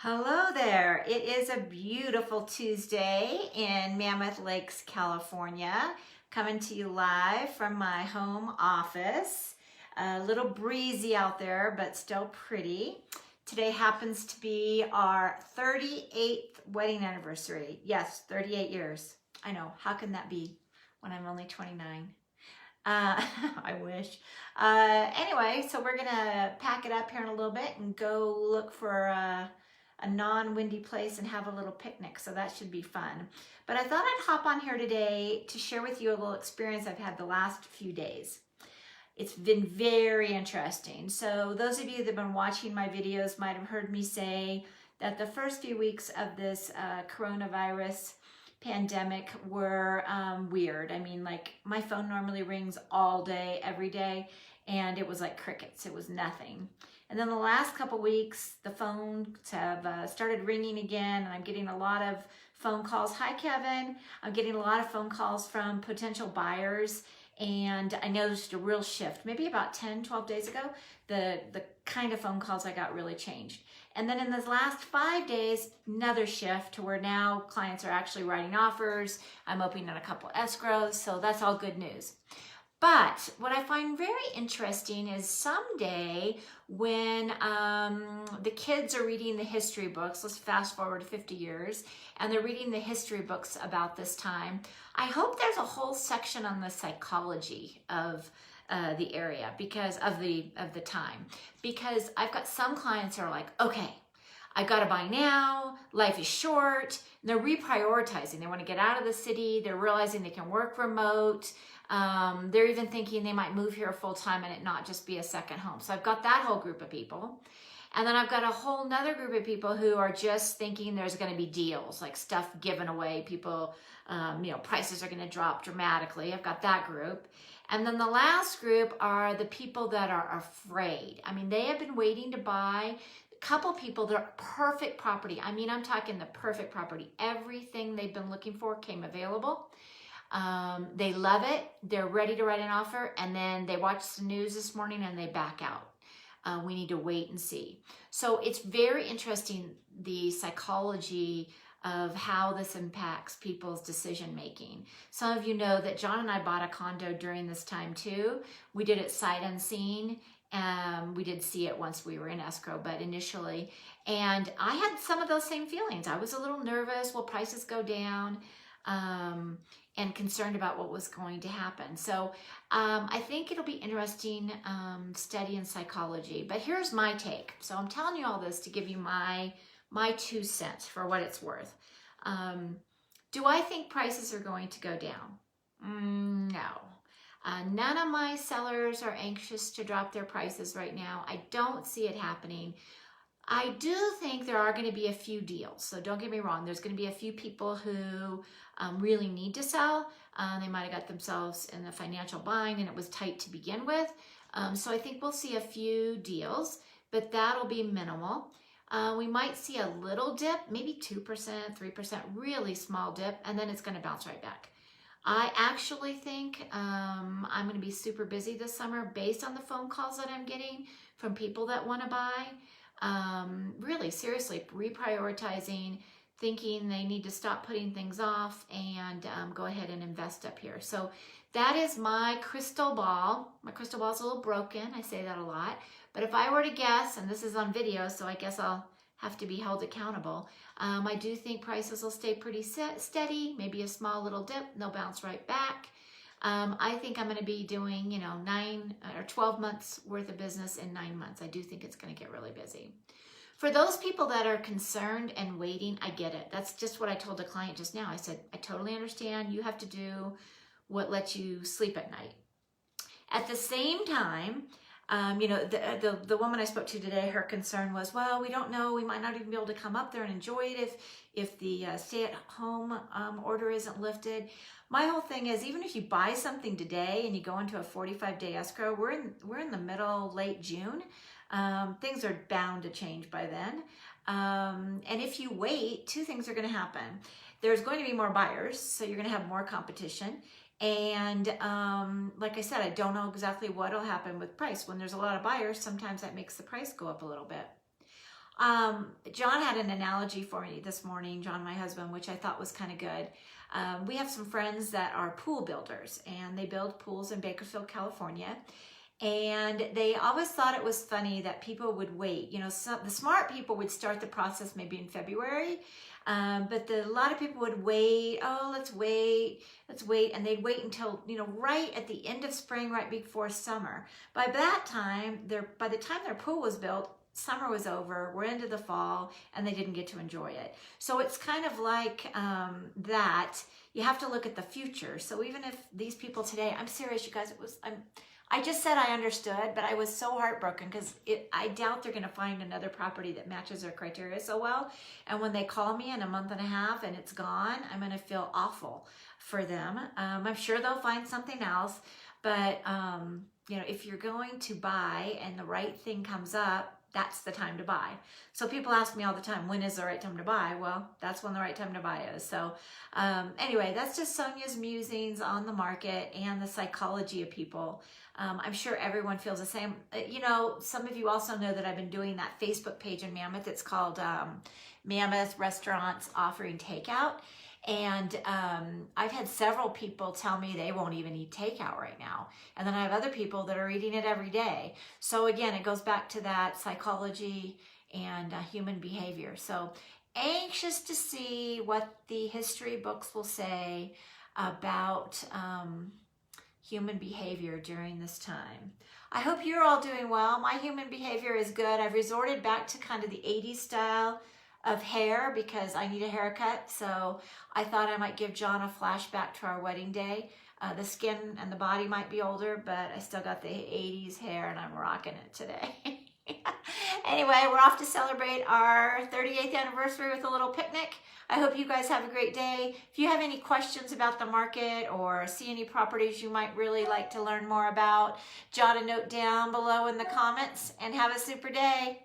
Hello there. It is a beautiful Tuesday in Mammoth Lakes, California. Coming to you live from my home office. A little breezy out there, but still pretty. Today happens to be our 38th wedding anniversary. Yes, 38 years. I know, how can that be when I'm only 29? I wish. Anyway, so we're gonna pack it up here in a little bit and go look for a non-windy place and have a little picnic, so that should be fun. But I thought I'd hop on here today to share with you a little experience I've had the last few days. It's been very interesting. So those of you that have been watching my videos might have heard me say that the first few weeks of this coronavirus pandemic were weird. I mean, like, my phone normally rings all day, every day, and it was like crickets. It was nothing. And then the last couple weeks, the phones have started ringing again, and I'm getting a lot of phone calls. Hi, Kevin. I'm getting a lot of phone calls from potential buyers, and I noticed a real shift. Maybe about 10, 12 days ago, the kind of phone calls I got really changed. And then in the last 5 days, another shift to where now clients are actually writing offers. I'm opening a couple escrows, so that's all good news. But what I find very interesting is someday when the kids are reading the history books, let's fast forward 50 years, and they're reading the history books about this time, I hope there's a whole section on the psychology of the area because of the time. Because I've got some clients that are like, okay, I gotta buy now, life is short, and they're reprioritizing. They wanna get out of the city, they're realizing they can work remote, they're even thinking they might move here full-time and it not just be a second home. So I've got that whole group of people. And then I've got a whole nother group of people who are just thinking there's gonna be deals, like stuff given away, people, prices are gonna drop dramatically. I've got that group. And then the last group are the people that are afraid. I mean, they have been waiting to buy. A couple people, they're perfect property. I mean, I'm talking the perfect property. Everything they've been looking for came available. They love it. They're ready to write an offer. And then they watch the news this morning and they back out. We need to wait and see. So it's very interesting, the psychology of how this impacts people's decision making. Some of you know that John and I bought a condo during this time too. We did it sight unseen. We did see it once we were in escrow, but initially. And I had some of those same feelings. I was a little nervous. Will prices go down? And concerned about what was going to happen. So I think it'll be interesting studying psychology. But here's my take. So I'm telling you all this to give you my 2 cents for what it's worth. Do I think prices are going to go down? No. None of my sellers are anxious to drop their prices right now. I don't see it happening. I do think there are going to be a few deals. So don't get me wrong. There's going to be a few people who really need to sell. They might have got themselves in the financial bind and it was tight to begin with. So I think we'll see a few deals, but that'll be minimal. We might see a little dip, maybe 2%, 3%, really small dip, and then it's going to bounce right back. I actually think I'm going to be super busy this summer based on the phone calls that I'm getting from people that want to buy. Really seriously reprioritizing, thinking they need to stop putting things off and go ahead and invest up here. So that is my crystal ball. My crystal ball is a little broken. I say that a lot. But if I were to guess, and this is on video, so I guess I'll have to be held accountable, I do think prices will stay pretty steady, maybe a small little dip, and they'll bounce right back. I think I'm going to be doing, 9 or 12 months worth of business in 9 months. I do think it's going to get really busy. For those people that are concerned and waiting, I get it. That's just what I told a client just now. I said, I totally understand. You have to do what lets you sleep at night. At the same time, the woman I spoke to today, her concern was, well, we don't know. We might not even be able to come up there and enjoy it if the stay-at-home order isn't lifted. My whole thing is, even if you buy something today and you go into a 45-day escrow, we're in the middle, late June. Things are bound to change by then. And if you wait, 2 things are going to happen. There's going to be more buyers, so you're going to have more competition. And like I said, I don't know exactly what will happen with price. When there's a lot of buyers, sometimes that makes the price go up a little bit. John had an analogy for me this morning, John, my husband, which I thought was kind of good. We have some friends that are pool builders, and they build pools in Bakersfield, California. And they always thought it was funny that people would wait. You know, the smart people would start the process maybe in February, but a lot of people would wait. Oh, let's wait, and they'd wait until, you know, right at the end of spring, right before summer. By that time, by the time their pool was built, summer was over, we're into the fall, and they didn't get to enjoy it. So it's kind of like that. You have to look at the future. So even if these people today, I'm serious, you guys, I just said I understood, but I was so heartbroken because I doubt they're going to find another property that matches their criteria so well. And when they call me in a month and a half and it's gone, I'm going to feel awful for them. I'm sure they'll find something else, but you know, if you're going to buy and the right thing comes up, that's the time to buy. So people ask me all the time, when is the right time to buy? Well, that's when the right time to buy is. So anyway, that's just Sonia's musings on the market and the psychology of people. I'm sure everyone feels the same. You know, some of you also know that I've been doing that Facebook page in Mammoth. It's called Mammoth Restaurants Offering Takeout. And I've had several people tell me they won't even eat takeout right now. And then I have other people that are eating it every day. So again, it goes back to that psychology and human behavior. So anxious to see what the history books will say about human behavior during this time. I hope you're all doing well. My human behavior is good. I've resorted back to kind of the 80s style of hair because I need a haircut. So I thought I might give John a flashback to our wedding day. The skin and the body might be older, but I still got the 80s hair and I'm rocking it today. Anyway, we're off to celebrate our 38th anniversary with a little picnic. I hope you guys have a great day. If you have any questions about the market or see any properties you might really like to learn more about, jot a note down below in the comments and have a super day.